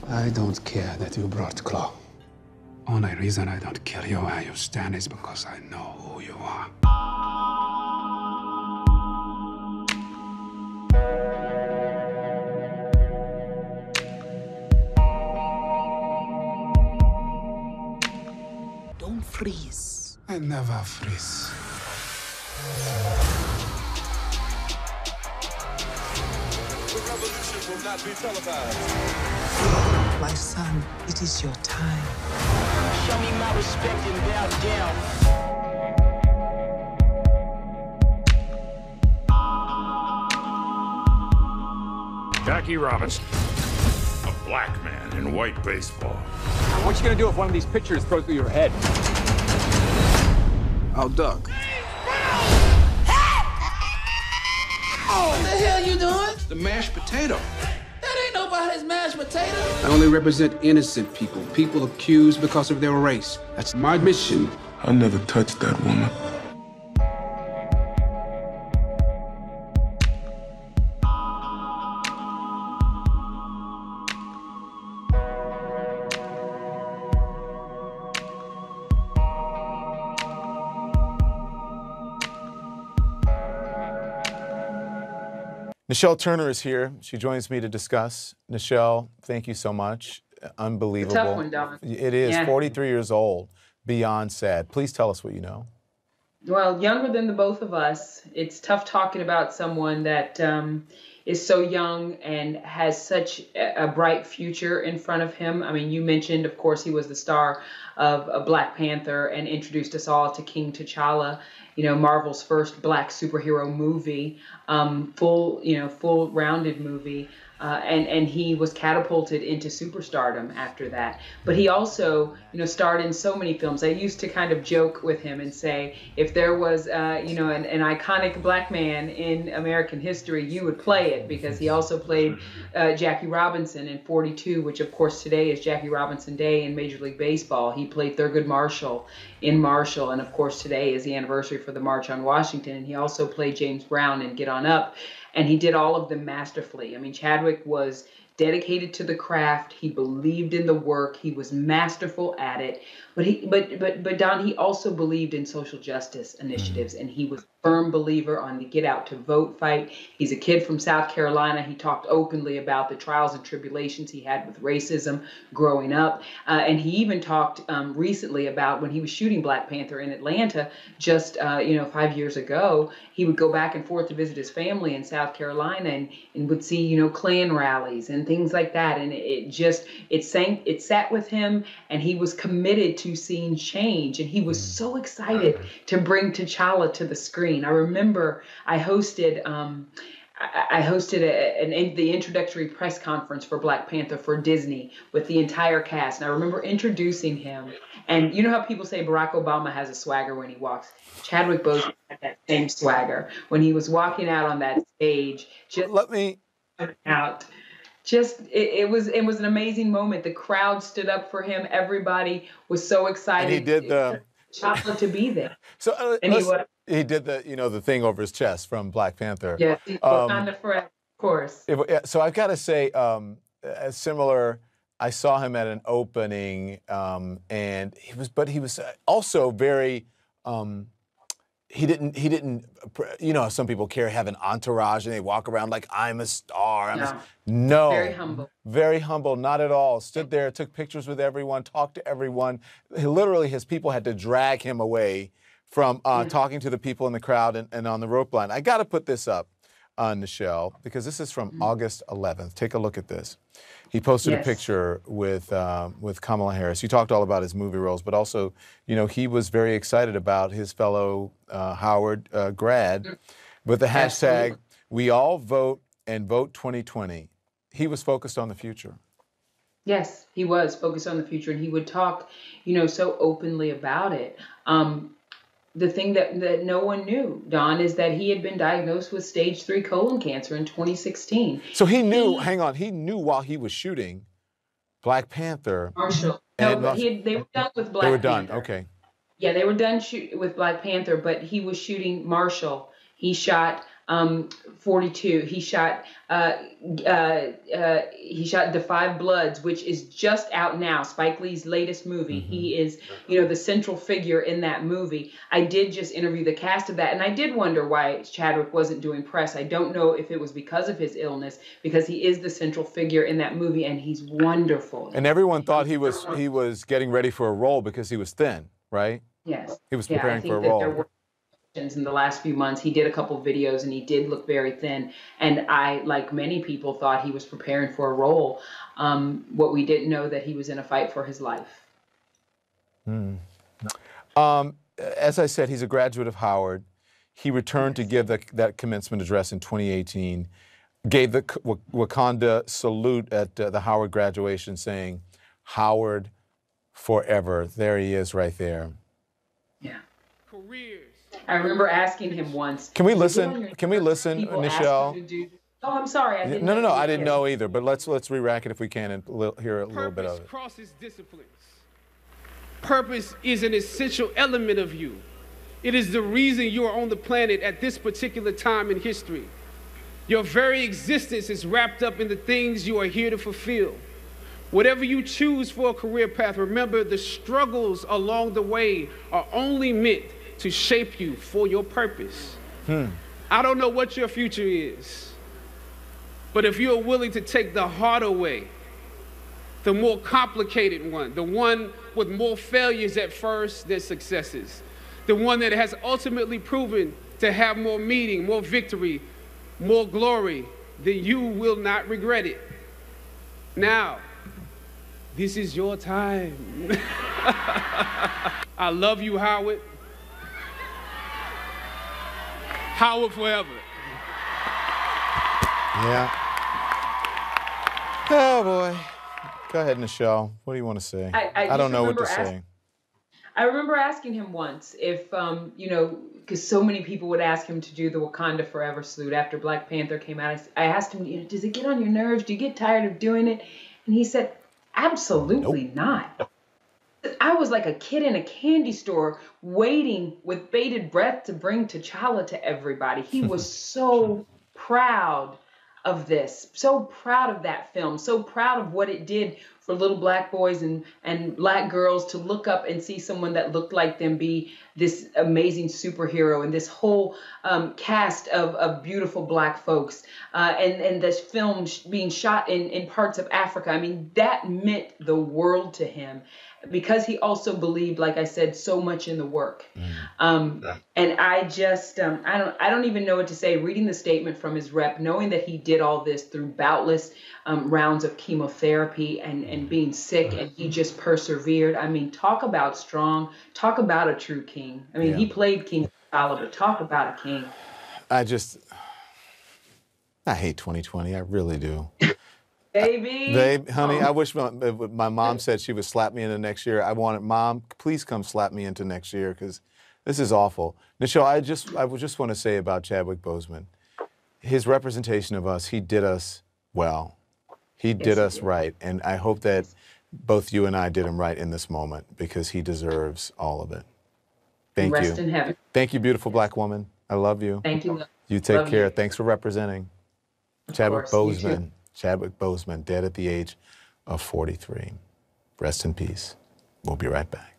I don't care that you brought Claw. Only reason I don't kill you where you stand is because I know who you are. Don't freeze. I never freeze. The revolution will not be televised. My son, it is your time. Show me my respect and bow down. Jackie Robinson, a black man in white baseball. What you gonna do if one of these pictures throws through your head? I'll duck. What the hell you doing? The mashed potato. That ain't nobody's mashed potato. I only represent innocent people, people accused because of their race. That's my mission. I never touched that woman. Nichelle Turner is here. She joins me to discuss. Nichelle, thank you so much. Unbelievable. It's a tough one, Don. It is. Yeah. 43 years old. Beyond sad. Please tell us what you know. Well, younger than the both of us. It's tough talking about someone that is so young and has such a bright future in front of him. I mean, you mentioned, of course, he was the star of Black Panther and introduced us all to King T'Challa, you know, Marvel's first black superhero movie, full rounded movie. And he was catapulted into superstardom after that. But he also, you know, starred in so many films. I used to kind of joke with him and say, if there was, an iconic black man in American history, you would play it, because he also played Jackie Robinson in 42, which of course today is Jackie Robinson Day in Major League Baseball. He played Thurgood Marshall in Marshall, and of course today is the anniversary for the March on Washington. And he also played James Brown in Get On Up. And he did all of them masterfully. I mean, Chadwick was dedicated to the craft. He believed in the work. He was masterful at it. But Don, he also believed in social justice initiatives, and he was a firm believer on the get out to vote fight. He's a kid from South Carolina. He talked openly about the trials and tribulations he had with racism growing up. And he even talked recently about when he was shooting Black Panther in Atlanta just 5 years ago. He would go back and forth to visit his family in South Carolina and would see, you know, Klan rallies and things like that. And it sat with him, and he was committed to seeing change. And he was so excited to bring T'Challa to the screen. I remember I hosted the introductory press conference for Black Panther for Disney with the entire cast. And I remember introducing him. And you know how people say Barack Obama has a swagger when he walks? Chadwick Boseman had that same swagger when he was walking out on that stage. It was an amazing moment. The crowd stood up for him. Everybody was so excited. And he did Chocolate to be there. So he did the thing over his chest from Black Panther. Yes, Wakanda Forever, of course. So I've got to say, similar. I saw him at an opening, and he was also very. He didn't. You know, some people have an entourage and they walk around like I'm a star. No. Very humble. Very humble. Not at all. Stood there, took pictures with everyone, talked to everyone. His people had to drag him away from talking to the people in the crowd and on the rope line. I got to put this up, Nichelle, because this is from August 11th. Take a look at this. He posted a picture with Kamala Harris. He talked all about his movie roles, but also, you know, he was very excited about his fellow Howard grad with the hashtag We All Vote and Vote 2020. He was focused on the future. Yes, he was focused on the future, and he would talk, you know, so openly about it. The thing that no one knew, Don, is that he had been diagnosed with stage 3 colon cancer in 2016. So he knew, he knew while he was shooting Black Panther. Marshall. No, but they were done with Black Panther. They were done, okay. Yeah, they were done with Black Panther, but he was shooting Marshall. He shot 42. He shot Da 5 Bloods, which is just out now. Spike Lee's latest movie. He is, the central figure in that movie. I did just interview the cast of that, and I did wonder why Chadwick wasn't doing press. I don't know if it was because of his illness, because he is the central figure in that movie, and he's wonderful. And everyone thought he was getting ready for a role because he was thin, right? Yes. He was preparing for a role. There were in the last few months. He did a couple videos and he did look very thin. And I, like many people, thought he was preparing for a role. What we didn't know that he was in a fight for his life. As I said, he's a graduate of Howard. He returned to give that commencement address in 2018, gave the Wakanda salute at the Howard graduation, saying, "Howard forever." There he is right there. Yeah. Careers. I remember asking him once. Can we listen? Can we listen, People Nichelle? ask you to do- Oh, I'm sorry. I didn't No, know. I didn't know either. But let's re-rack it if we can and hear a little bit of Purpose it. crosses disciplines. Purpose is an essential element of you. It is the reason you are on the planet at this particular time in history. Your very existence is wrapped up in the things you are here to fulfill. Whatever you choose for a career path, remember the struggles along the way are only meant to shape you for your purpose. I don't know what your future is, but if you're willing to take the harder way, the more complicated one, the one with more failures at first than successes, the one that has ultimately proven to have more meaning, more victory, more glory, then you will not regret it. Now, this is your time. I love you, Howard. Howard forever. Yeah. Oh, boy. Go ahead, Nichelle. What do you want to say? I don't know what to say. I remember asking him once if, because so many people would ask him to do the Wakanda Forever salute after Black Panther came out. I asked him, does it get on your nerves? Do you get tired of doing it? And he said, absolutely not. I was like a kid in a candy store waiting with bated breath to bring T'Challa to everybody. He was so proud of this, so proud of that film, so proud of what it did for little Black boys and Black girls to look up and see someone that looked like them be this amazing superhero, and this whole cast of beautiful Black folks, and this film being shot in parts of Africa. I mean, that meant the world to him, because he also believed, like I said, so much in the work. And I just, I don't even know what to say. Reading the statement from his rep, knowing that he did all this through boundless rounds of chemotherapy and being sick, and he just persevered. I mean, talk about strong, talk about a true king. I mean, he played King T'Challa, but talk about a king. I hate 2020. I really do. Baby. Honey, I wish my mom said she would slap me into next year. I wanted, Mom, please come slap me into next year, because this is awful. Nichelle, I just want to say about Chadwick Boseman, his representation of us, he did us well. He did us right. And I hope that both you and I did him right in this moment, because he deserves all of it. Thank you. Rest in heaven. Thank you, beautiful Black woman. I love you. Thank you. You take Love care. you. Thanks for representing. Chadwick course, you too. Boseman. Chadwick Boseman, dead at the age of 43. Rest in peace. We'll be right back.